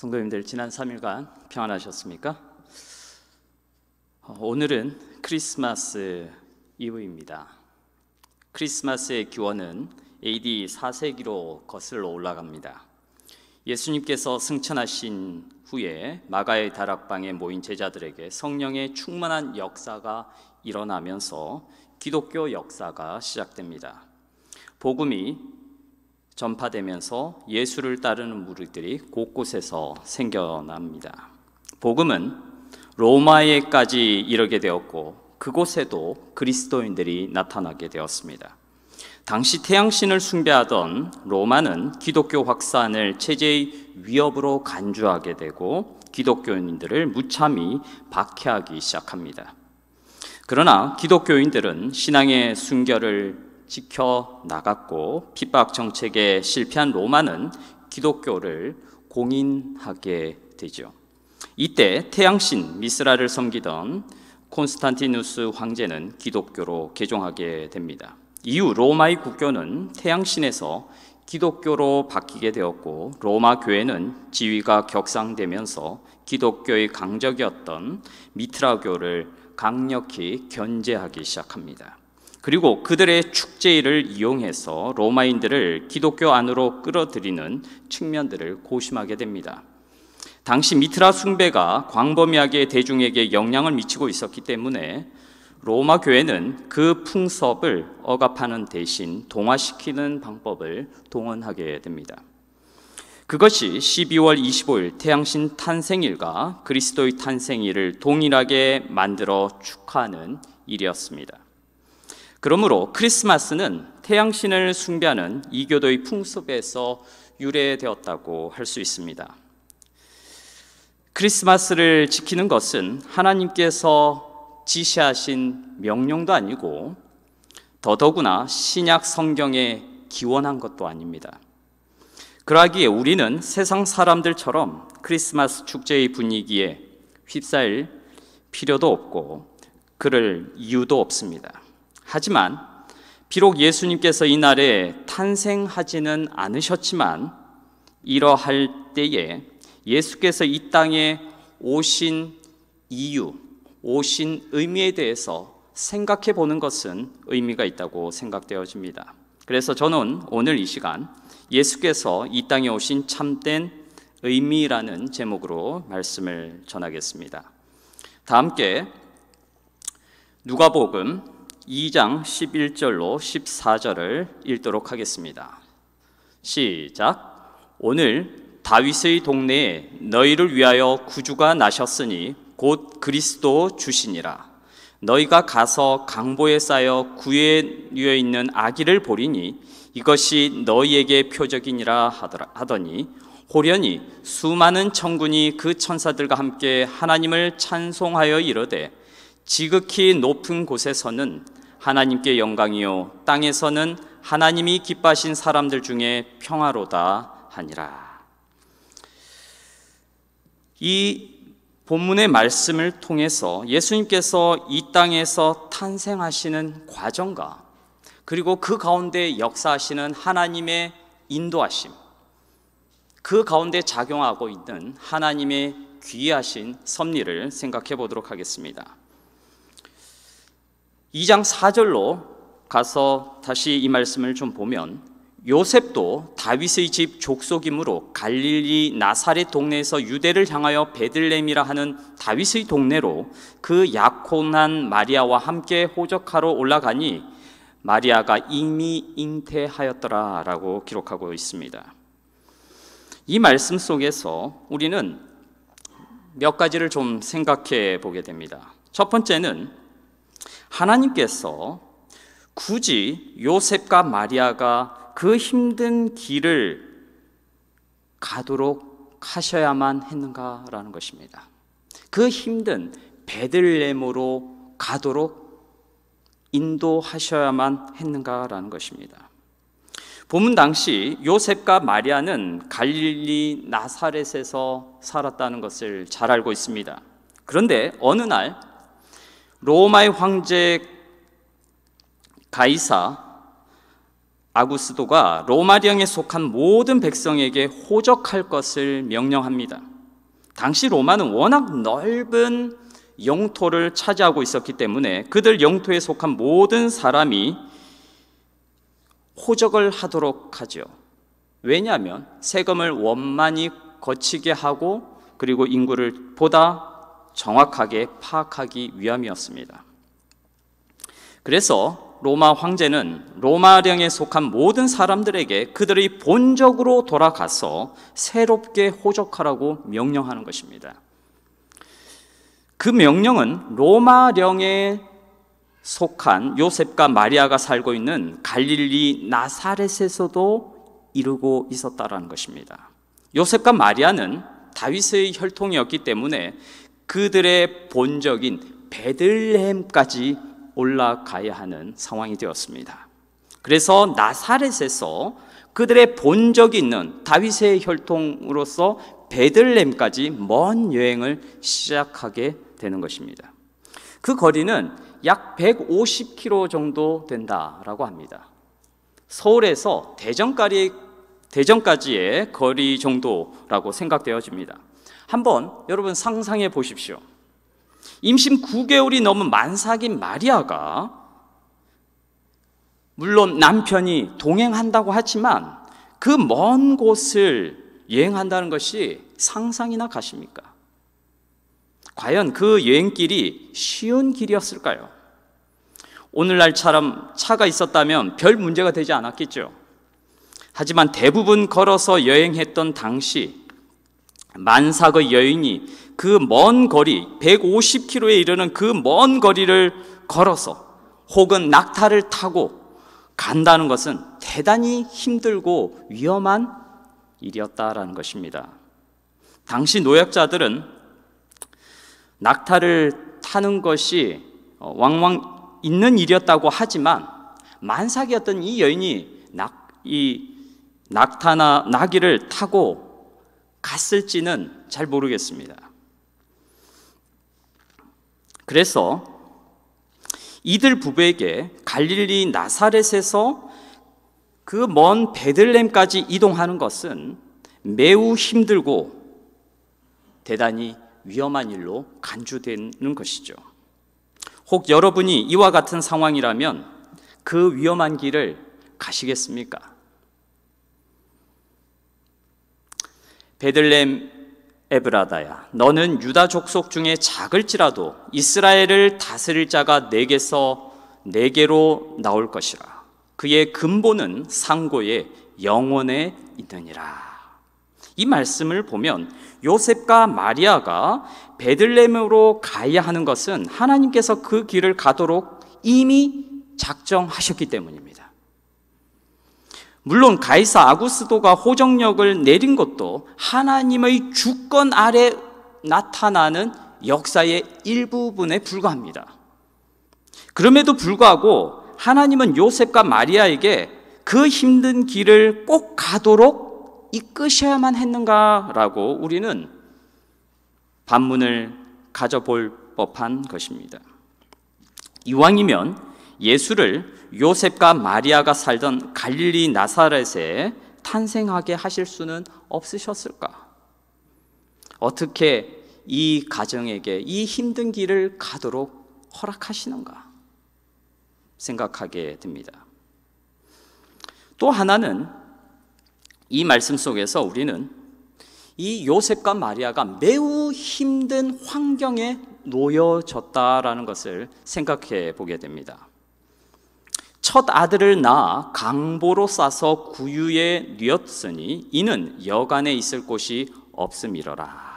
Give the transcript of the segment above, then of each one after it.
성도님들, 지난 3일간 평안하셨습니까? 오늘은 크리스마스 이브입니다. 크리스마스의 기원은 AD 4세기로 거슬러 올라갑니다. 예수님께서 승천하신 후에 마가의 다락방에 모인 제자들에게 성령의 충만한 역사가 일어나면서 기독교 역사가 시작됩니다. 복음이 전파되면서 예수를 따르는 무리들이 곳곳에서 생겨납니다. 복음은 로마에까지 이르게 되었고 그곳에도 그리스도인들이 나타나게 되었습니다. 당시 태양신을 숭배하던 로마는 기독교 확산을 체제의 위협으로 간주하게 되고 기독교인들을 무참히 박해하기 시작합니다. 그러나 기독교인들은 신앙의 순결을 지켜나갔고 핍박 정책에 실패한 로마는 기독교를 공인하게 되죠. 이때 태양신 미스라를 섬기던 콘스탄티누스 황제는 기독교로 개종하게 됩니다. 이후 로마의 국교는 태양신에서 기독교로 바뀌게 되었고 로마 교회는 지위가 격상되면서 기독교의 강적이었던 미트라교를 강력히 견제하기 시작합니다. 그리고 그들의 축제일을 이용해서 로마인들을 기독교 안으로 끌어들이는 측면들을 고심하게 됩니다. 당시 미트라 숭배가 광범위하게 대중에게 영향을 미치고 있었기 때문에 로마 교회는 그 풍습을 억압하는 대신 동화시키는 방법을 동원하게 됩니다. 그것이 12월 25일 태양신 탄생일과 그리스도의 탄생일을 동일하게 만들어 축하하는 일이었습니다. 그러므로 크리스마스는 태양신을 숭배하는 이교도의 풍습에서 유래되었다고 할 수 있습니다. 크리스마스를 지키는 것은 하나님께서 지시하신 명령도 아니고 더더구나 신약 성경에 기원한 것도 아닙니다. 그러하기에 우리는 세상 사람들처럼 크리스마스 축제의 분위기에 휩싸일 필요도 없고 그럴 이유도 없습니다. 하지만 비록 예수님께서 이 날에 탄생하지는 않으셨지만 이러할 때에 예수께서 이 땅에 오신 이유, 오신 의미에 대해서 생각해 보는 것은 의미가 있다고 생각되어집니다. 그래서 저는 오늘 이 시간 예수께서 이 땅에 오신 참된 의미라는 제목으로 말씀을 전하겠습니다. 다 함께 누가복음 2장 11절로 14절을 읽도록 하겠습니다. 시작. 오늘 다윗의 동네에 너희를 위하여 구주가 나셨으니 곧 그리스도 주시니라. 너희가 가서 강보에 쌓여 구유에 있는 아기를 보리니 이것이 너희에게 표적이니라 하더니 호련히 수많은 천군이 그 천사들과 함께 하나님을 찬송하여 이르되 지극히 높은 곳에서는 하나님께 영광이요 땅에서는 하나님이 기뻐하신 사람들 중에 평화로다 하니라. 이 본문의 말씀을 통해서 예수님께서 이 땅에서 탄생하시는 과정과 그리고 그 가운데 역사하시는 하나님의 인도하심, 그 가운데 작용하고 있는 하나님의 귀하신 섭리를 생각해 보도록 하겠습니다. 2장 4절로 가서 다시 이 말씀을 좀 보면 요셉도 다윗의 집 족속이므로 갈릴리 나사렛 동네에서 유대를 향하여 베들레헴이라 하는 다윗의 동네로 그 약혼한 마리아와 함께 호적하러 올라가니 마리아가 이미 잉태하였더라 라고 기록하고 있습니다. 이 말씀 속에서 우리는 몇 가지를 좀 생각해 보게 됩니다. 첫 번째는 하나님께서 굳이 요셉과 마리아가 그 힘든 길을 가도록 하셔야만 했는가라는 것입니다. 그 힘든 베들레헴으로 가도록 인도하셔야만 했는가라는 것입니다. 본문 당시 요셉과 마리아는 갈릴리 나사렛에서 살았다는 것을 잘 알고 있습니다. 그런데 어느 날 로마의 황제 가이사 아구스도가 로마령에 속한 모든 백성에게 호적할 것을 명령합니다. 당시 로마는 워낙 넓은 영토를 차지하고 있었기 때문에 그들 영토에 속한 모든 사람이 호적을 하도록 하죠. 왜냐하면 세금을 원만히 거치게 하고 그리고 인구를 보다 정확하게 파악하기 위함이었습니다. 그래서 로마 황제는 로마령에 속한 모든 사람들에게 그들의 본적으로 돌아가서 새롭게 호적하라고 명령하는 것입니다. 그 명령은 로마령에 속한 요셉과 마리아가 살고 있는 갈릴리 나사렛에서도 이루고 있었다라는 것입니다. 요셉과 마리아는 다윗의 혈통이었기 때문에 그들의 본적인 베들레헴까지 올라가야 하는 상황이 되었습니다. 그래서 나사렛에서 그들의 본적이 있는 다윗의 혈통으로서 베들레헴까지 먼 여행을 시작하게 되는 것입니다. 그 거리는 약 150km 정도 된다라고 합니다. 서울에서 대전까지의 거리 정도라고 생각되어집니다. 한번 여러분 상상해 보십시오. 임신 9개월이 넘은 만삭인 마리아가 물론 남편이 동행한다고 하지만 그 먼 곳을 여행한다는 것이 상상이나 가십니까? 과연 그 여행길이 쉬운 길이었을까요? 오늘날처럼 차가 있었다면 별 문제가 되지 않았겠죠. 하지만 대부분 걸어서 여행했던 당시 만삭의 여인이 그 먼 거리 150km에 이르는 그 먼 거리를 걸어서 혹은 낙타를 타고 간다는 것은 대단히 힘들고 위험한 일이었다라는 것입니다. 당시 노약자들은 낙타를 타는 것이 왕왕 있는 일이었다고 하지만 만삭이었던 이 여인이 낙타나 나귀를 타고 갔을지는 잘 모르겠습니다. 그래서 이들 부부에게 갈릴리 나사렛에서 그 먼 베들레헴까지 이동하는 것은 매우 힘들고 대단히 위험한 일로 간주되는 것이죠. 혹 여러분이 이와 같은 상황이라면 그 위험한 길을 가시겠습니까? 베들레헴 에브라다야, 너는 유다 족속 중에 작을지라도 이스라엘을 다스릴 자가 내게로 나올 것이라. 그의 근본은 상고의 영원에 있느니라. 이 말씀을 보면 요셉과 마리아가 베들레헴으로 가야 하는 것은 하나님께서 그 길을 가도록 이미 작정하셨기 때문입니다. 물론 가이사 아구스도가 호정력을 내린 것도 하나님의 주권 아래 나타나는 역사의 일부분에 불과합니다. 그럼에도 불구하고 하나님은 요셉과 마리아에게 그 힘든 길을 꼭 가도록 이끄셔야만 했는가라고 우리는 반문을 가져볼 법한 것입니다. 이왕이면 예수를 요셉과 마리아가 살던 갈릴리 나사렛에 탄생하게 하실 수는 없으셨을까? 어떻게 이 가정에게 이 힘든 길을 가도록 허락하시는가 생각하게 됩니다. 또 하나는 이 말씀 속에서 우리는 이 요셉과 마리아가 매우 힘든 환경에 놓여졌다라는 것을 생각해 보게 됩니다. 첫 아들을 낳아 강보로 싸서 구유에 뉘었으니 이는 여간에 있을 곳이 없음이러라.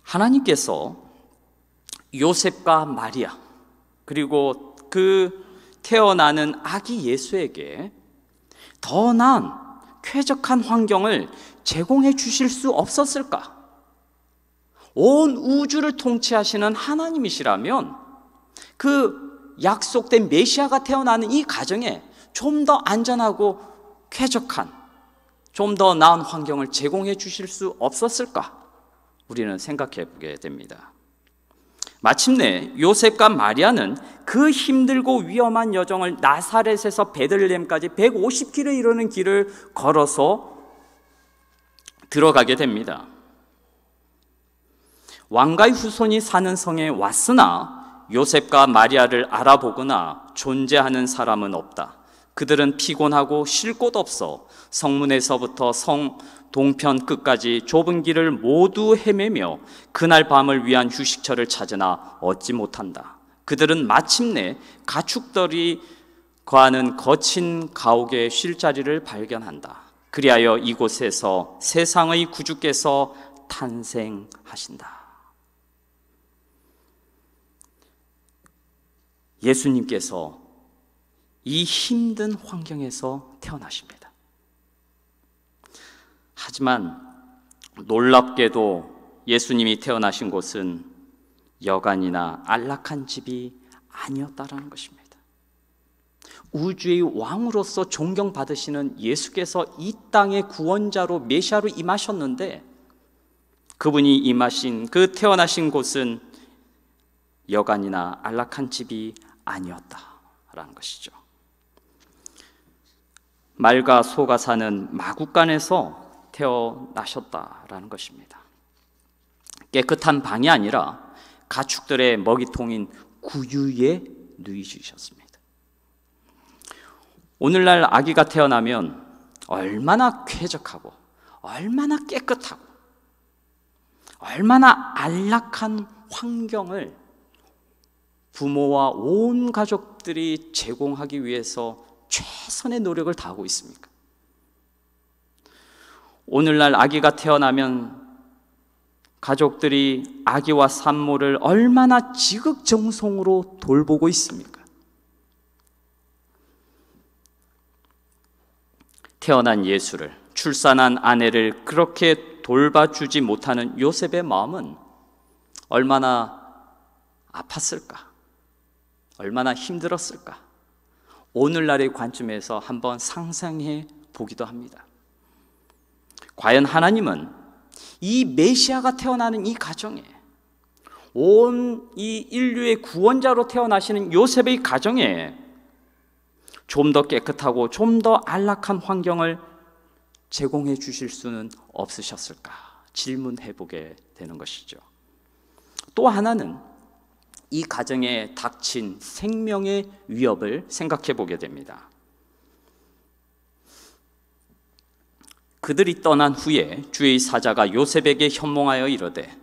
하나님께서 요셉과 마리아 그리고 그 태어나는 아기 예수에게 더 나은 쾌적한 환경을 제공해 주실 수 없었을까? 온 우주를 통치하시는 하나님이시라면 그 약속된 메시아가 태어나는 이 가정에 좀 더 안전하고 쾌적한, 좀 더 나은 환경을 제공해 주실 수 없었을까? 우리는 생각해 보게 됩니다. 마침내 요셉과 마리아는 그 힘들고 위험한 여정을 나사렛에서 베들레헴까지 150km 이르는 길을 걸어서 들어가게 됩니다. 왕가의 후손이 사는 성에 왔으나 요셉과 마리아를 알아보거나 존재하는 사람은 없다. 그들은 피곤하고 쉴 곳 없어 성문에서부터 성 동편 끝까지 좁은 길을 모두 헤매며 그날 밤을 위한 휴식처를 찾으나 얻지 못한다. 그들은 마침내 가축들이 거하는 거친 가옥에 쉴 자리를 발견한다. 그리하여 이곳에서 세상의 구주께서 탄생하신다. 예수님께서 이 힘든 환경에서 태어나십니다. 하지만 놀랍게도 예수님이 태어나신 곳은 여간이나 안락한 집이 아니었다라는 것입니다. 우주의 왕으로서 존경받으시는 예수께서 이 땅의 구원자로 메시아로 임하셨는데 그분이 임하신 그 태어나신 곳은 여간이나 안락한 집이 아니었다라는 것이죠. 말과 소가 사는 마구간에서 태어나셨다라는 것입니다. 깨끗한 방이 아니라 가축들의 먹이통인 구유에 누이주셨습니다. 오늘날 아기가 태어나면 얼마나 쾌적하고 얼마나 깨끗하고 얼마나 안락한 환경을 부모와 온 가족들이 제공하기 위해서 최선의 노력을 다하고 있습니까? 오늘날 아기가 태어나면 가족들이 아기와 산모를 얼마나 지극정성으로 돌보고 있습니까? 태어난 예수를, 출산한 아내를 그렇게 돌봐주지 못하는 요셉의 마음은 얼마나 아팠을까? 얼마나 힘들었을까? 오늘날의 관점에서 한번 상상해 보기도 합니다. 과연 하나님은 이 메시아가 태어나는 이 가정에, 온 이 인류의 구원자로 태어나시는 요셉의 가정에 좀 더 깨끗하고 좀 더 안락한 환경을 제공해 주실 수는 없으셨을까 질문해 보게 되는 것이죠. 또 하나는 이 가정에 닥친 생명의 위협을 생각해 보게 됩니다. 그들이 떠난 후에 주의 사자가 요셉에게 현몽하여 이르되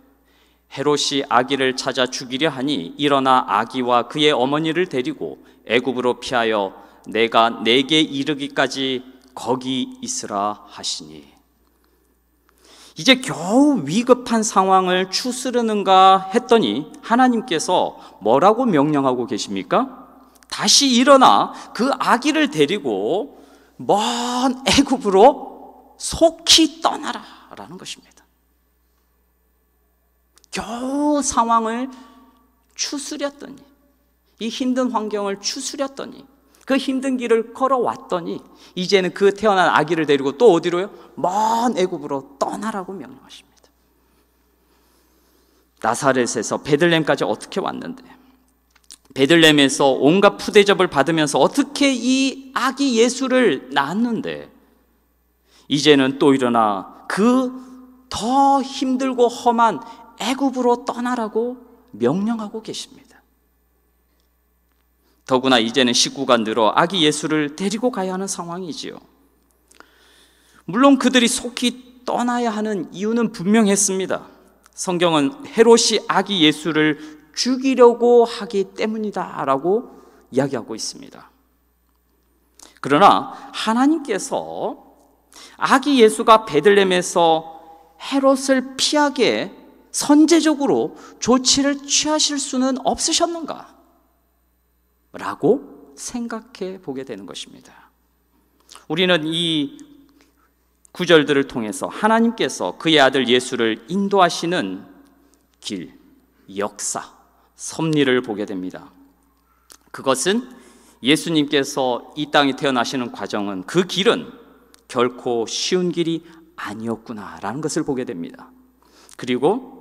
헤롯이 아기를 찾아 죽이려 하니 일어나 아기와 그의 어머니를 데리고 애굽으로 피하여 내가 내게 이르기까지 거기 있으라 하시니. 이제 겨우 위급한 상황을 추스르는가 했더니 하나님께서 뭐라고 명령하고 계십니까? 다시 일어나 그 아기를 데리고 먼 애굽으로 속히 떠나라 라는 것입니다. 겨우 상황을 추스렸더니, 이 힘든 환경을 추스렸더니, 그 힘든 길을 걸어왔더니 이제는 그 태어난 아기를 데리고 또 어디로요? 먼 애굽으로 떠나라고 명령하십니다. 나사렛에서 베들레헴까지 어떻게 왔는데, 베들레헴에서 온갖 푸대접을 받으면서 어떻게 이 아기 예수를 낳았는데 이제는 또 일어나 그 더 힘들고 험한 애굽으로 떠나라고 명령하고 계십니다. 더구나 이제는 식구가 늘어 아기 예수를 데리고 가야 하는 상황이지요. 물론 그들이 속히 떠나야 하는 이유는 분명했습니다. 성경은 헤롯이 아기 예수를 죽이려고 하기 때문이다 라고 이야기하고 있습니다. 그러나 하나님께서 아기 예수가 베들레헴에서 헤롯을 피하게 선제적으로 조치를 취하실 수는 없으셨는가? 라고 생각해 보게 되는 것입니다. 우리는 이 구절들을 통해서 하나님께서 그의 아들 예수를 인도하시는 길, 역사, 섭리를 보게 됩니다. 그것은 예수님께서 이 땅에 태어나시는 과정은, 그 길은 결코 쉬운 길이 아니었구나라는 것을 보게 됩니다. 그리고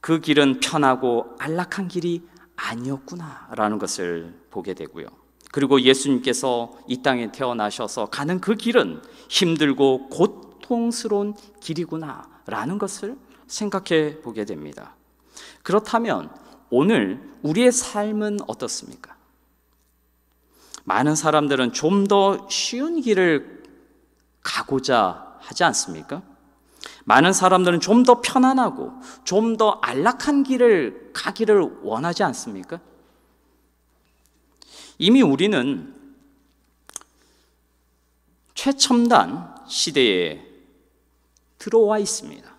그 길은 편하고 안락한 길이 아니었구나라는 것을 보게 되고요. 그리고 예수님께서 이 땅에 태어나셔서 가는 그 길은 힘들고 고통스러운 길이구나라는 것을 생각해 보게 됩니다. 그렇다면 오늘 우리의 삶은 어떻습니까? 많은 사람들은 좀 더 쉬운 길을 가고자 하지 않습니까? 많은 사람들은 좀 더 편안하고 좀 더 안락한 길을 가기를 원하지 않습니까? 이미 우리는 최첨단 시대에 들어와 있습니다.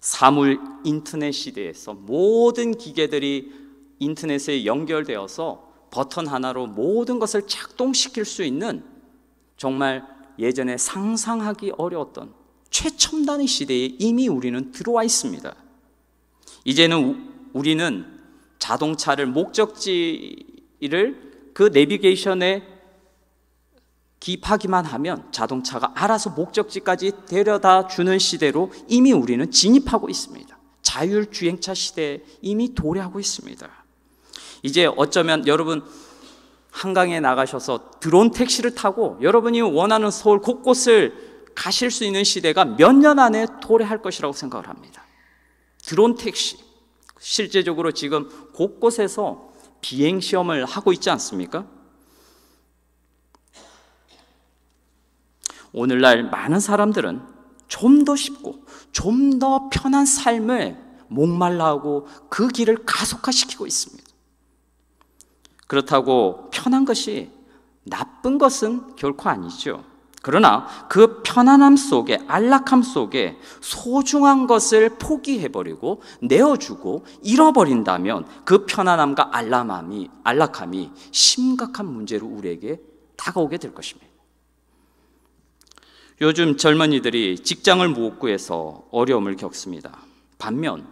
사물 인터넷 시대에서 모든 기계들이 인터넷에 연결되어서 버튼 하나로 모든 것을 작동시킬 수 있는 정말 예전에 상상하기 어려웠던 최첨단의 시대에 이미 우리는 들어와 있습니다. 이제는 우리는 자동차를 목적지를 그 내비게이션에 기입하기만 하면 자동차가 알아서 목적지까지 데려다 주는 시대로 이미 우리는 진입하고 있습니다. 자율주행차 시대에 이미 도래하고 있습니다. 이제 어쩌면 여러분 한강에 나가셔서 드론 택시를 타고 여러분이 원하는 서울 곳곳을 가실 수 있는 시대가 몇 년 안에 도래할 것이라고 생각을 합니다. 드론 택시, 실제적으로 지금 곳곳에서 비행 시험을 하고 있지 않습니까? 오늘날 많은 사람들은 좀 더 쉽고 좀 더 편한 삶을 목말라하고 그 길을 가속화시키고 있습니다. 그렇다고 편한 것이 나쁜 것은 결코 아니죠. 그러나 그 편안함 속에, 안락함 속에 소중한 것을 포기해버리고 내어주고 잃어버린다면 그 편안함과 안락함이 심각한 문제로 우리에게 다가오게 될 것입니다. 요즘 젊은이들이 직장을 못 구해서 어려움을 겪습니다. 반면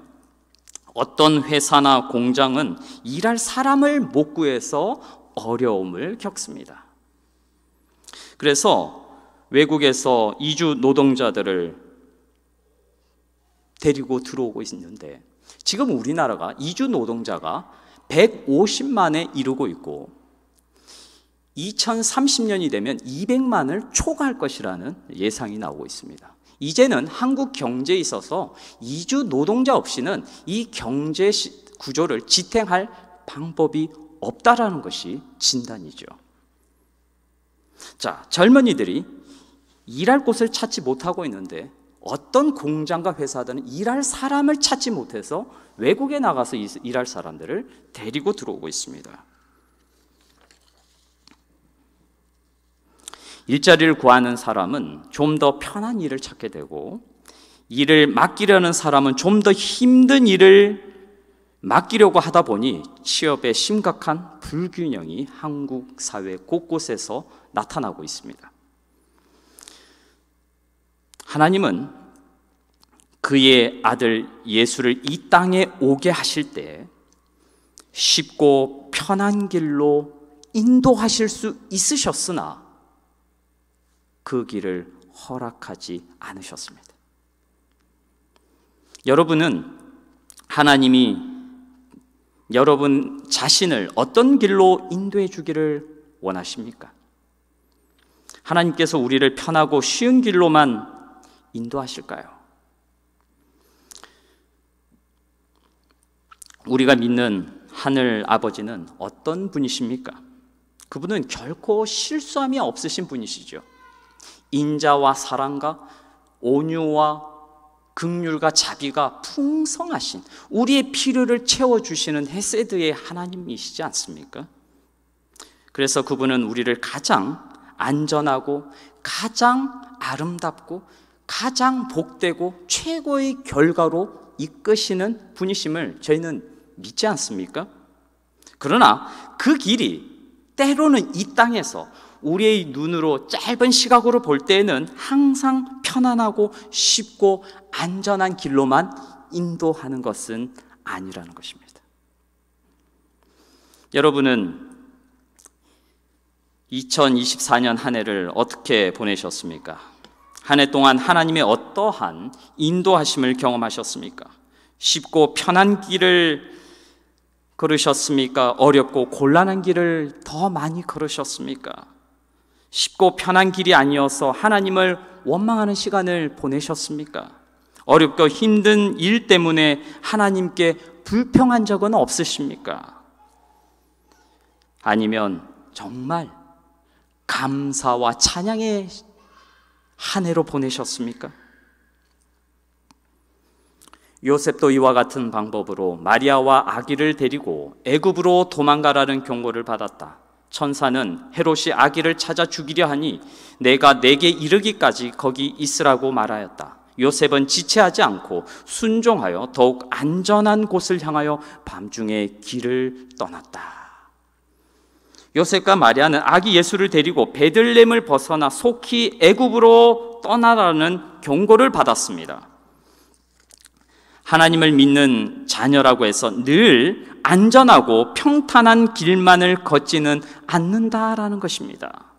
어떤 회사나 공장은 일할 사람을 못 구해서 어려움을 겪습니다. 그래서 외국에서 이주 노동자들을 데리고 들어오고 있는데 지금 우리나라가 이주 노동자가 150만에 이르고 있고 2030년이 되면 200만을 초과할 것이라는 예상이 나오고 있습니다. 이제는 한국 경제에 있어서 이주 노동자 없이는 이 경제 구조를 지탱할 방법이 없다라는 것이 진단이죠. 자, 젊은이들이 일할 곳을 찾지 못하고 있는데 어떤 공장과 회사들은 일할 사람을 찾지 못해서 외국에 나가서 일할 사람들을 데리고 들어오고 있습니다. 일자리를 구하는 사람은 좀 더 편한 일을 찾게 되고 일을 맡기려는 사람은 좀 더 힘든 일을 맡기려고 하다 보니 취업에 심각한 불균형이 한국 사회 곳곳에서 나타나고 있습니다. 하나님은 그의 아들 예수를 이 땅에 오게 하실 때 쉽고 편한 길로 인도하실 수 있으셨으나 그 길을 허락하지 않으셨습니다. 여러분은 하나님이 여러분 자신을 어떤 길로 인도해 주기를 원하십니까? 하나님께서 우리를 편하고 쉬운 길로만 인도하실까요? 우리가 믿는 하늘 아버지는 어떤 분이십니까? 그분은 결코 실수함이 없으신 분이시죠. 인자와 사랑과 온유와 긍휼과 자비가 풍성하신 우리의 필요를 채워주시는 헤세드의 하나님이시지 않습니까? 그래서 그분은 우리를 가장 안전하고 가장 아름답고 가장 복되고 최고의 결과로 이끄시는 분이심을 저희는 믿지 않습니까? 그러나 그 길이 때로는 이 땅에서 우리의 눈으로 짧은 시각으로 볼 때에는 항상 편안하고 쉽고 안전한 길로만 인도하는 것은 아니라는 것입니다. 여러분은 2024년 한 해를 어떻게 보내셨습니까? 한 해 동안 하나님의 어떠한 인도하심을 경험하셨습니까? 쉽고 편한 길을 걸으셨습니까? 어렵고 곤란한 길을 더 많이 걸으셨습니까? 쉽고 편한 길이 아니어서 하나님을 원망하는 시간을 보내셨습니까? 어렵고 힘든 일 때문에 하나님께 불평한 적은 없으십니까? 아니면 정말 감사와 찬양의 한 해로 보내셨습니까? 요셉도 이와 같은 방법으로 마리아와 아기를 데리고 애굽으로 도망가라는 경고를 받았다. 천사는 헤롯이 아기를 찾아 죽이려 하니 내가 내게 이르기까지 거기 있으라고 말하였다. 요셉은 지체하지 않고 순종하여 더욱 안전한 곳을 향하여 밤중에 길을 떠났다. 요셉과 마리아는 아기 예수를 데리고 베들레헴을 벗어나 속히 애굽으로 떠나라는 경고를 받았습니다. 하나님을 믿는 자녀라고 해서 늘 안전하고 평탄한 길만을 걷지는 않는다라는 것입니다.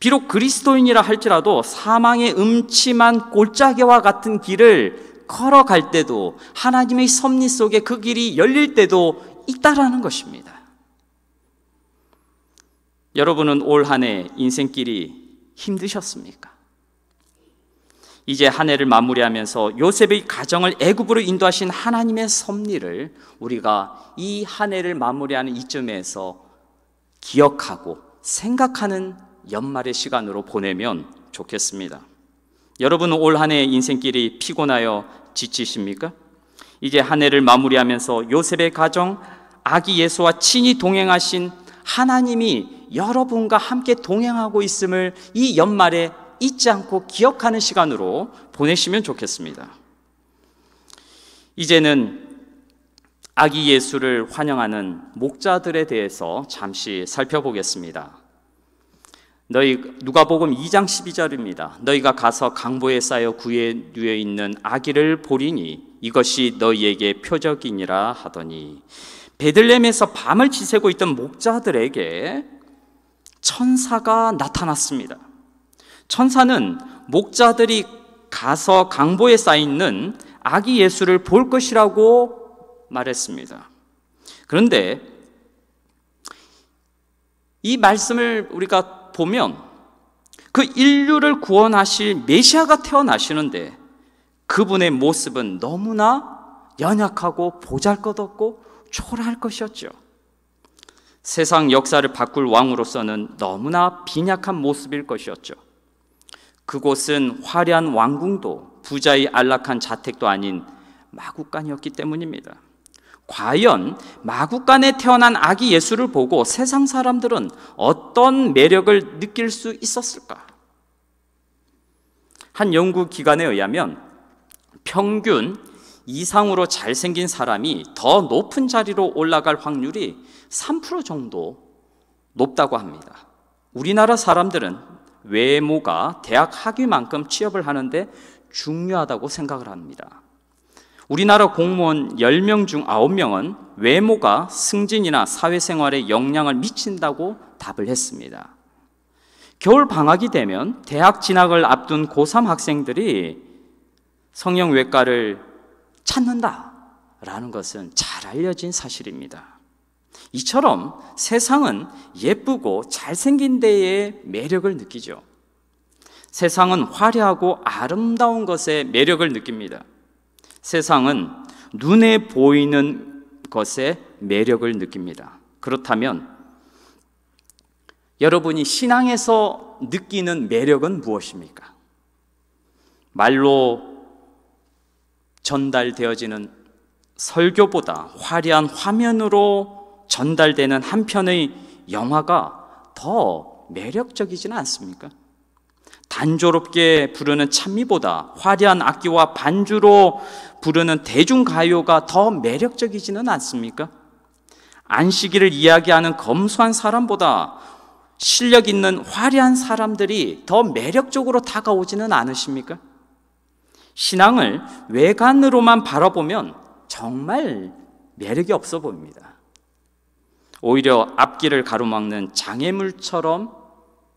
비록 그리스도인이라 할지라도 사망의 음침한 골짜기와 같은 길을 걸어갈 때도 하나님의 섭리 속에 그 길이 열릴 때도 있다라는 것입니다. 여러분은 올 한 해 인생길이 힘드셨습니까? 이제 한 해를 마무리하면서 요셉의 가정을 애굽으로 인도하신 하나님의 섭리를 우리가 이 한 해를 마무리하는 이쯤에서 기억하고 생각하는 연말의 시간으로 보내면 좋겠습니다. 여러분은 올 한 해의 인생길이 피곤하여 지치십니까? 이제 한 해를 마무리하면서 요셉의 가정, 아기 예수와 친히 동행하신 하나님이 여러분과 함께 동행하고 있음을 이 연말에 잊지 않고 기억하는 시간으로 보내시면 좋겠습니다. 이제는 아기 예수를 환영하는 목자들에 대해서 잠시 살펴보겠습니다. 누가복음 2장 12절입니다. 너희가 가서 강보에 쌓여 구에 누워 있는 아기를 보리니 이것이 너희에게 표적이니라 하더니, 베들레헴에서 밤을 지새고 있던 목자들에게 천사가 나타났습니다. 천사는 목자들이 가서 강보에 쌓여있는 아기 예수를 볼 것이라고 말했습니다. 그런데 이 말씀을 우리가 보면 그 인류를 구원하실 메시아가 태어나시는데 그분의 모습은 너무나 연약하고 보잘것없고 초라할 것이었죠. 세상 역사를 바꿀 왕으로서는 너무나 빈약한 모습일 것이었죠. 그곳은 화려한 왕궁도 부자의 안락한 자택도 아닌 마구간이었기 때문입니다. 과연 마구간에 태어난 아기 예수를 보고 세상 사람들은 어떤 매력을 느낄 수 있었을까? 한 연구기관에 의하면 평균 이상으로 잘생긴 사람이 더 높은 자리로 올라갈 확률이 3% 정도 높다고 합니다. 우리나라 사람들은 외모가 대학 학위만큼 취업을 하는데 중요하다고 생각을 합니다. 우리나라 공무원 10명 중 9명은 외모가 승진이나 사회생활에 영향을 미친다고 답을 했습니다. 겨울 방학이 되면 대학 진학을 앞둔 고3 학생들이 성형외과를 찾는다라는 것은 잘 알려진 사실입니다. 이처럼 세상은 예쁘고 잘생긴 데에 매력을 느끼죠. 세상은 화려하고 아름다운 것에 매력을 느낍니다. 세상은 눈에 보이는 것에 매력을 느낍니다. 그렇다면 여러분이 신앙에서 느끼는 매력은 무엇입니까? 말로 전달되어지는 설교보다 화려한 화면으로 전달되는 한 편의 영화가 더 매력적이지는 않습니까? 단조롭게 부르는 찬미보다 화려한 악기와 반주로 부르는 대중가요가 더 매력적이지는 않습니까? 안식일을 이야기하는 검소한 사람보다 실력 있는 화려한 사람들이 더 매력적으로 다가오지는 않으십니까? 신앙을 외관으로만 바라보면 정말 매력이 없어 보입니다. 오히려 앞길을 가로막는 장애물처럼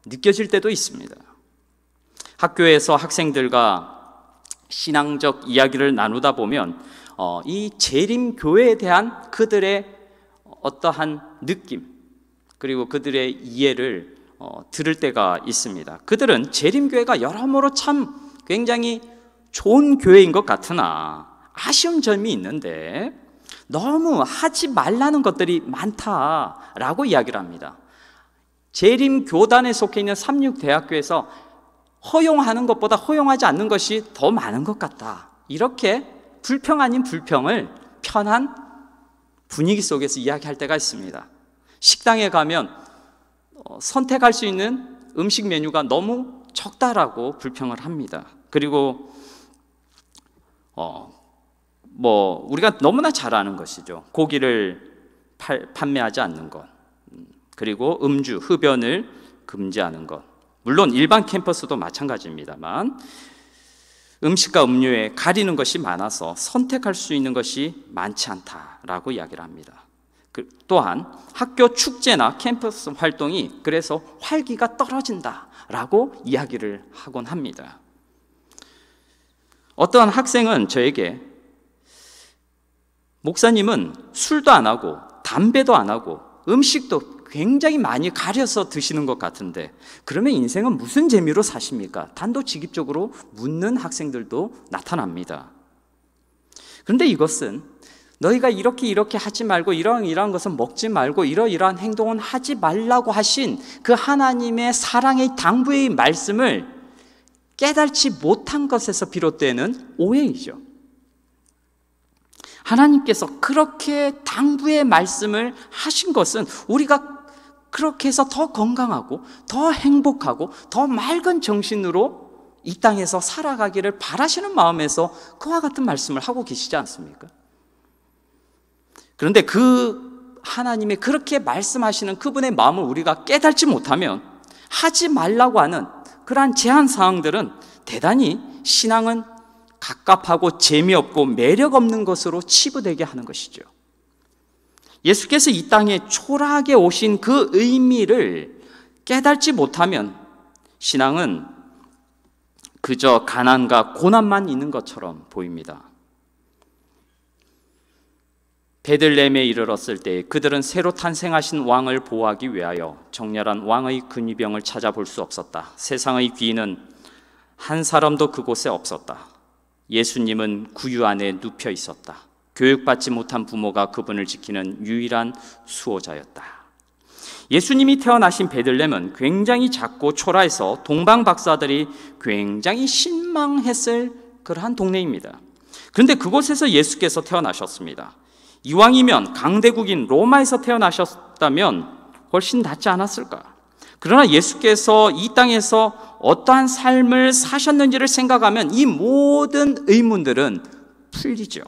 느껴질 때도 있습니다. 학교에서 학생들과 신앙적 이야기를 나누다 보면 이 재림교회에 대한 그들의 어떠한 느낌, 그리고 그들의 이해를 들을 때가 있습니다. 그들은 재림교회가 여러모로 참 굉장히 좋은 교회인 것 같으나 아쉬운 점이 있는데 너무 하지 말라는 것들이 많다라고 이야기를 합니다. 재림교단에 속해 있는 삼육대학교에서 허용하는 것보다 허용하지 않는 것이 더 많은 것 같다. 이렇게 불평 아닌 불평을 편한 분위기 속에서 이야기할 때가 있습니다. 식당에 가면 선택할 수 있는 음식 메뉴가 너무 적다라고 불평을 합니다. 그리고 우리가 너무나 잘 아는 것이죠. 고기를 판매하지 않는 것, 그리고 음주, 흡연을 금지하는 것. 물론 일반 캠퍼스도 마찬가지입니다만 음식과 음료에 가리는 것이 많아서 선택할 수 있는 것이 많지 않다라고 이야기를 합니다. 또한 학교 축제나 캠퍼스 활동이 그래서 활기가 떨어진다라고 이야기를 하곤 합니다. 어떠한 학생은 저에게 목사님은 술도 안 하고 담배도 안 하고 음식도 굉장히 많이 가려서 드시는 것 같은데 그러면 인생은 무슨 재미로 사십니까? 단도직입적으로 묻는 학생들도 나타납니다. 그런데 이것은 너희가 이렇게 하지 말고 이러한 것은 먹지 말고 이러이러한 행동은 하지 말라고 하신 그 하나님의 사랑의 당부의 말씀을 깨달지 못한 것에서 비롯되는 오해이죠. 하나님께서 그렇게 당부의 말씀을 하신 것은 우리가 그렇게 해서 더 건강하고 더 행복하고 더 맑은 정신으로 이 땅에서 살아가기를 바라시는 마음에서 그와 같은 말씀을 하고 계시지 않습니까? 그런데 그 하나님의 그렇게 말씀하시는 그분의 마음을 우리가 깨닫지 못하면 하지 말라고 하는 그러한 제한 사항들은 대단히 신앙은 갑갑하고 재미없고 매력 없는 것으로 치부되게 하는 것이죠. 예수께서 이 땅에 초라하게 오신 그 의미를 깨닫지 못하면 신앙은 그저 가난과 고난만 있는 것처럼 보입니다. 베들레헴에 이르렀을 때 그들은 새로 탄생하신 왕을 보호하기 위하여 정렬한 왕의 근위병을 찾아볼 수 없었다. 세상의 귀인은 한 사람도 그곳에 없었다. 예수님은 구유 안에 눕혀 있었다. 교육받지 못한 부모가 그분을 지키는 유일한 수호자였다. 예수님이 태어나신 베들레헴은 굉장히 작고 초라해서 동방 박사들이 굉장히 실망했을 그러한 동네입니다. 그런데 그곳에서 예수께서 태어나셨습니다. 이왕이면 강대국인 로마에서 태어나셨다면 훨씬 낫지 않았을까? 그러나 예수께서 이 땅에서 어떠한 삶을 사셨는지를 생각하면 이 모든 의문들은 풀리죠.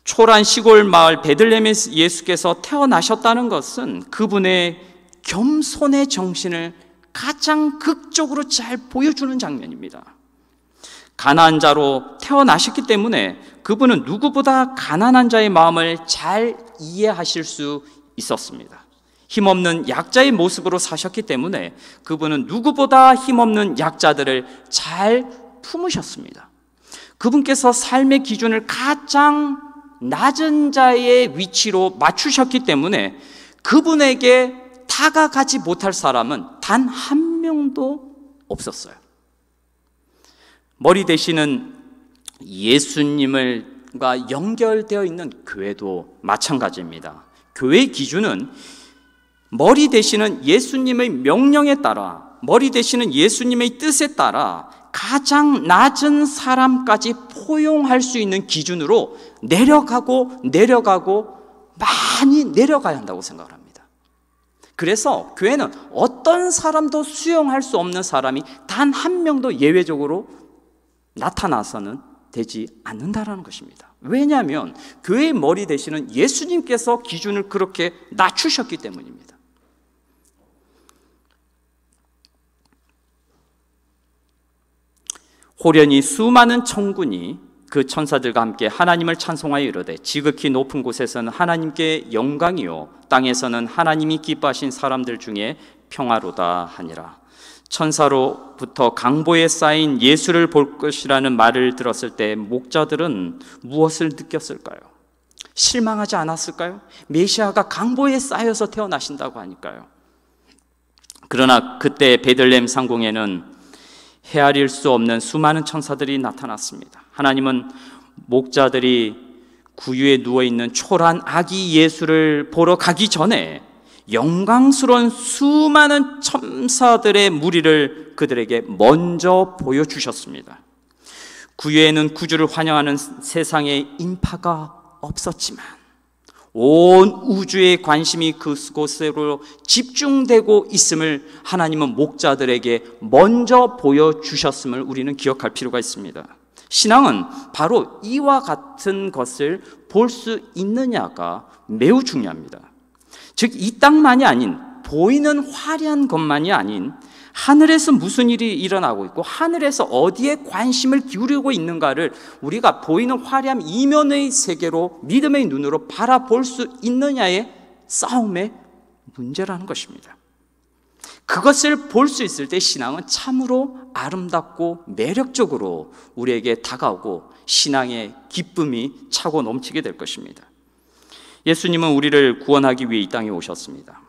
초라한 시골 마을 베들레헴에서 예수께서 태어나셨다는 것은 그분의 겸손의 정신을 가장 극적으로 잘 보여주는 장면입니다. 가난한 자로 태어나셨기 때문에 그분은 누구보다 가난한 자의 마음을 잘 이해하실 수 있었습니다. 힘없는 약자의 모습으로 사셨기 때문에 그분은 누구보다 힘없는 약자들을 잘 품으셨습니다. 그분께서 삶의 기준을 가장 낮은 자의 위치로 맞추셨기 때문에 그분에게 다가가지 못할 사람은 단 한 명도 없었어요. 머리 되시는 예수님과 연결되어 있는 교회도 마찬가지입니다. 교회의 기준은 머리 되시는 예수님의 명령에 따라, 머리 되시는 예수님의 뜻에 따라 가장 낮은 사람까지 포용할 수 있는 기준으로 내려가고 많이 내려가야 한다고 생각을 합니다. 그래서 교회는 어떤 사람도 수용할 수 없는 사람이 단 한 명도 예외적으로 나타나서는 되지 않는다라는 것입니다. 왜냐하면 교회의 머리 되시는 예수님께서 기준을 그렇게 낮추셨기 때문입니다. 호련히 수많은 천군이 그 천사들과 함께 하나님을 찬송하여 이르되 지극히 높은 곳에서는 하나님께 영광이요 땅에서는 하나님이 기뻐하신 사람들 중에 평화로다 하니라. 천사로부터 강보에 쌓인 예수를 볼 것이라는 말을 들었을 때 목자들은 무엇을 느꼈을까요? 실망하지 않았을까요? 메시아가 강보에 쌓여서 태어나신다고 하니까요. 그러나 그때 베들레헴 상궁에는 헤아릴 수 없는 수많은 천사들이 나타났습니다. 하나님은 목자들이 구유에 누워있는 초라한 아기 예수를 보러 가기 전에 영광스러운 수많은 천사들의 무리를 그들에게 먼저 보여주셨습니다. 구유에는 구주를 환영하는 세상의 인파가 없었지만 온 우주의 관심이 그곳으로 집중되고 있음을 하나님은 목자들에게 먼저 보여주셨음을 우리는 기억할 필요가 있습니다. 신앙은 바로 이와 같은 것을 볼 수 있느냐가 매우 중요합니다. 즉, 이 땅만이 아닌, 보이는 화려한 것만이 아닌 하늘에서 무슨 일이 일어나고 있고 하늘에서 어디에 관심을 기울이고 있는가를 우리가 보이는 화려한 이면의 세계로 믿음의 눈으로 바라볼 수 있느냐의 싸움의 문제라는 것입니다. 그것을 볼 수 있을 때 신앙은 참으로 아름답고 매력적으로 우리에게 다가오고 신앙의 기쁨이 차고 넘치게 될 것입니다. 예수님은 우리를 구원하기 위해 이 땅에 오셨습니다.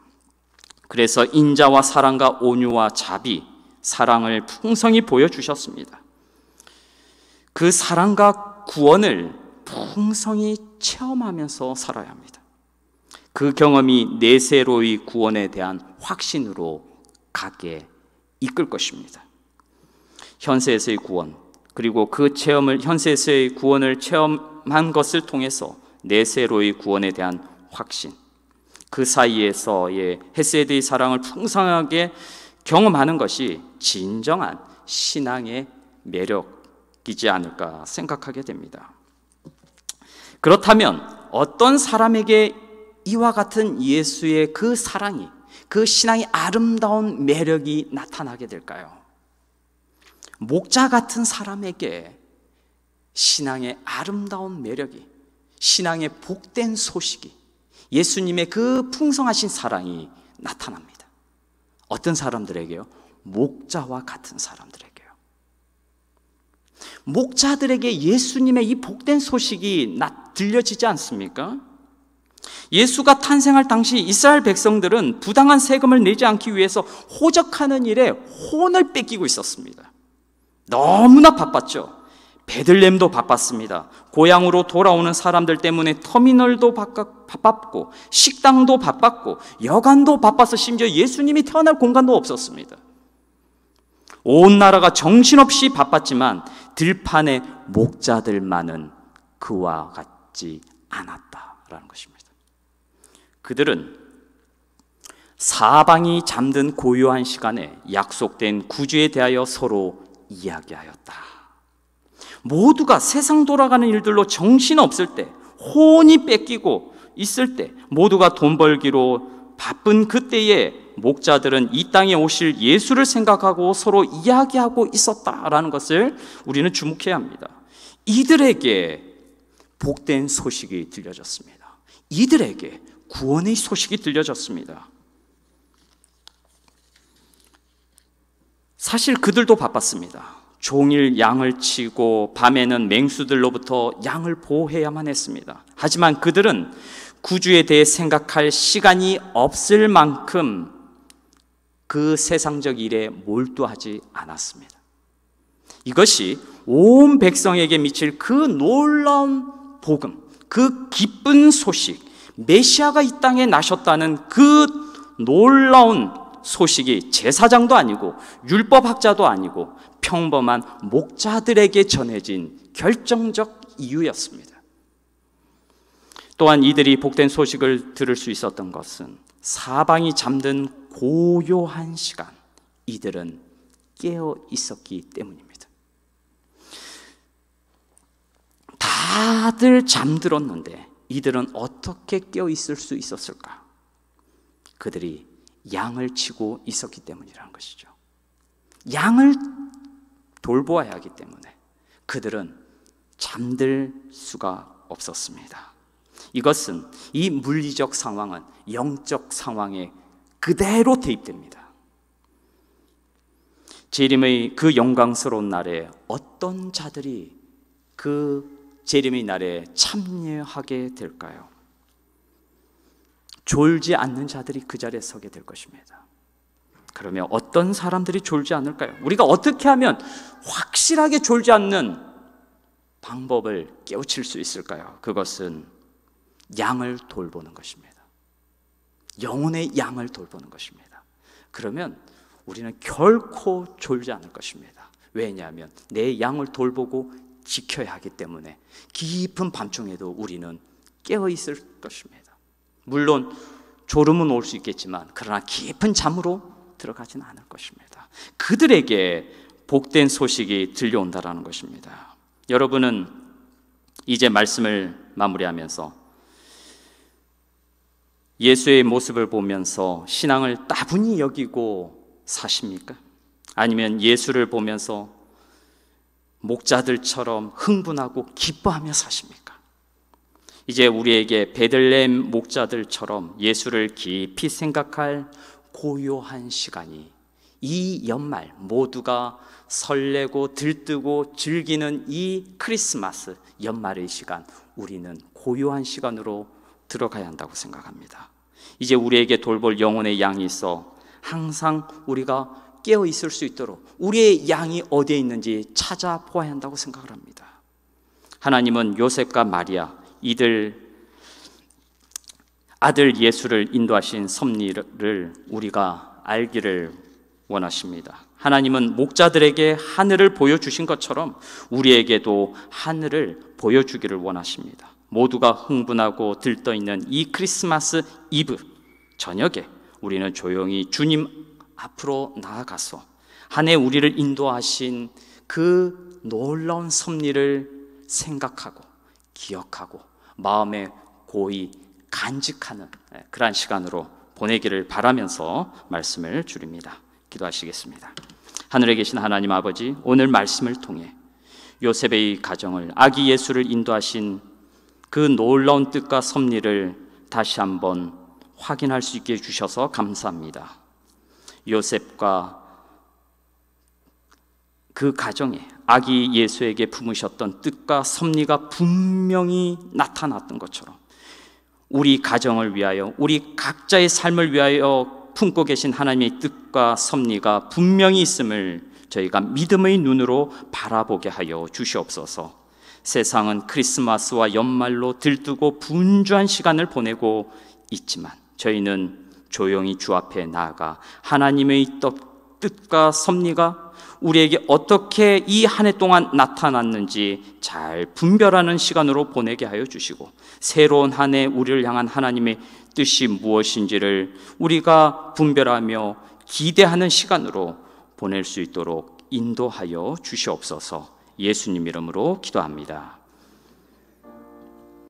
그래서 인자와 사랑과 온유와 자비, 사랑을 풍성히 보여주셨습니다. 그 사랑과 구원을 풍성히 체험하면서 살아야 합니다. 그 경험이 내세로의 구원에 대한 확신으로 가게 이끌 것입니다. 현세에서의 구원, 그리고 그 체험을, 현세에서의 구원을 체험한 것을 통해서 내세로의 구원에 대한 확신, 그 사이에서의 헤세드의 사랑을 풍성하게 경험하는 것이 진정한 신앙의 매력이지 않을까 생각하게 됩니다. 그렇다면 어떤 사람에게 이와 같은 예수의 그 사랑이, 그 신앙의 아름다운 매력이 나타나게 될까요? 목자 같은 사람에게 신앙의 아름다운 매력이, 신앙의 복된 소식이, 예수님의 그 풍성하신 사랑이 나타납니다. 어떤 사람들에게요? 목자와 같은 사람들에게요. 목자들에게 예수님의 이 복된 소식이 들려지지 않습니까? 예수가 탄생할 당시 이스라엘 백성들은 부당한 세금을 내지 않기 위해서 호적하는 일에 혼을 뺏기고 있었습니다. 너무나 바빴죠. 베들레헴도 바빴습니다. 고향으로 돌아오는 사람들 때문에 터미널도 바빴고 식당도 바빴고 여관도 바빠서 심지어 예수님이 태어날 공간도 없었습니다. 온 나라가 정신없이 바빴지만 들판의 목자들만은 그와 같지 않았다라는 것입니다. 그들은 사방이 잠든 고요한 시간에 약속된 구주에 대하여 서로 이야기하였다. 모두가 세상 돌아가는 일들로 정신없을 때, 혼이 뺏기고 있을 때, 모두가 돈 벌기로 바쁜 그때에 목자들은 이 땅에 오실 예수를 생각하고 서로 이야기하고 있었다라는 것을 우리는 주목해야 합니다. 이들에게 복된 소식이 들려졌습니다. 이들에게 구원의 소식이 들려졌습니다. 사실 그들도 바빴습니다. 종일 양을 치고 밤에는 맹수들로부터 양을 보호해야만 했습니다. 하지만 그들은 구주에 대해 생각할 시간이 없을 만큼 그 세상적 일에 몰두하지 않았습니다. 이것이 온 백성에게 미칠 그 놀라운 복음, 그 기쁜 소식, 메시아가 이 땅에 나셨다는 그 놀라운 소식이 제사장도 아니고 율법학자도 아니고 평범한 목자들에게 전해진 결정적 이유였습니다. 또한 이들이 복된 소식을 들을 수 있었던 것은 사방이 잠든 고요한 시간, 이들은 깨어 있었기 때문입니다. 다들 잠들었는데 이들은 어떻게 깨어 있을 수 있었을까? 그들이 양을 치고 있었기 때문이라는 것이죠. 양을 돌보아야 하기 때문에 그들은 잠들 수가 없었습니다. 이것은, 이 물리적 상황은 영적 상황에 그대로 대입됩니다. 재림의 그 영광스러운 날에 어떤 자들이 그 재림의 날에 참여하게 될까요? 졸지 않는 자들이 그 자리에 서게 될 것입니다. 그러면 어떤 사람들이 졸지 않을까요? 우리가 어떻게 하면 확실하게 졸지 않는 방법을 깨우칠 수 있을까요? 그것은 양을 돌보는 것입니다. 영혼의 양을 돌보는 것입니다. 그러면 우리는 결코 졸지 않을 것입니다. 왜냐하면 내 양을 돌보고 지켜야 하기 때문에 깊은 밤중에도 우리는 깨어 있을 것입니다. 물론 졸음은 올 수 있겠지만 그러나 깊은 잠으로 들어가지는 않을 것입니다. 그들에게 복된 소식이 들려온다라는 것입니다. 여러분은 이제 말씀을 마무리하면서 예수의 모습을 보면서 신앙을 따분히 여기고 사십니까? 아니면 예수를 보면서 목자들처럼 흥분하고 기뻐하며 사십니까? 이제 우리에게 베들레헴 목자들처럼 예수를 깊이 생각할 고요한 시간이, 이 연말 모두가 설레고 들뜨고 즐기는 이 크리스마스 연말의 시간, 우리는 고요한 시간으로 들어가야 한다고 생각합니다. 이제 우리에게 돌볼 영혼의 양이 있어 항상 우리가 깨어 있을 수 있도록 우리의 양이 어디에 있는지 찾아보아야 한다고 생각을 합니다. 하나님은 요셉과 마리아, 이들 아들 예수를 인도하신 섭리를 우리가 알기를 원하십니다. 하나님은 목자들에게 하늘을 보여주신 것처럼 우리에게도 하늘을 보여주기를 원하십니다. 모두가 흥분하고 들떠있는 이 크리스마스 이브 저녁에 우리는 조용히 주님 앞으로 나아가서 한 해 우리를 인도하신 그 놀라운 섭리를 생각하고 기억하고 마음에 고이 간직하는 그러한 시간으로 보내기를 바라면서 말씀을 줄입니다. 기도하시겠습니다. 하늘에 계신 하나님 아버지, 오늘 말씀을 통해 요셉의 가정을, 아기 예수를 인도하신 그 놀라운 뜻과 섭리를 다시 한번 확인할 수 있게 해주셔서 감사합니다. 요셉과 그 가정에 아기 예수에게 품으셨던 뜻과 섭리가 분명히 나타났던 것처럼 우리 가정을 위하여, 우리 각자의 삶을 위하여 품고 계신 하나님의 뜻과 섭리가 분명히 있음을 저희가 믿음의 눈으로 바라보게 하여 주시옵소서. 세상은 크리스마스와 연말로 들뜨고 분주한 시간을 보내고 있지만 저희는 조용히 주 앞에 나아가 하나님의 뜻과 섭리가 우리에게 어떻게 이 한 해 동안 나타났는지 잘 분별하는 시간으로 보내게 하여 주시고, 새로운 한 해 우리를 향한 하나님의 뜻이 무엇인지를 우리가 분별하며 기대하는 시간으로 보낼 수 있도록 인도하여 주시옵소서. 예수님 이름으로 기도합니다.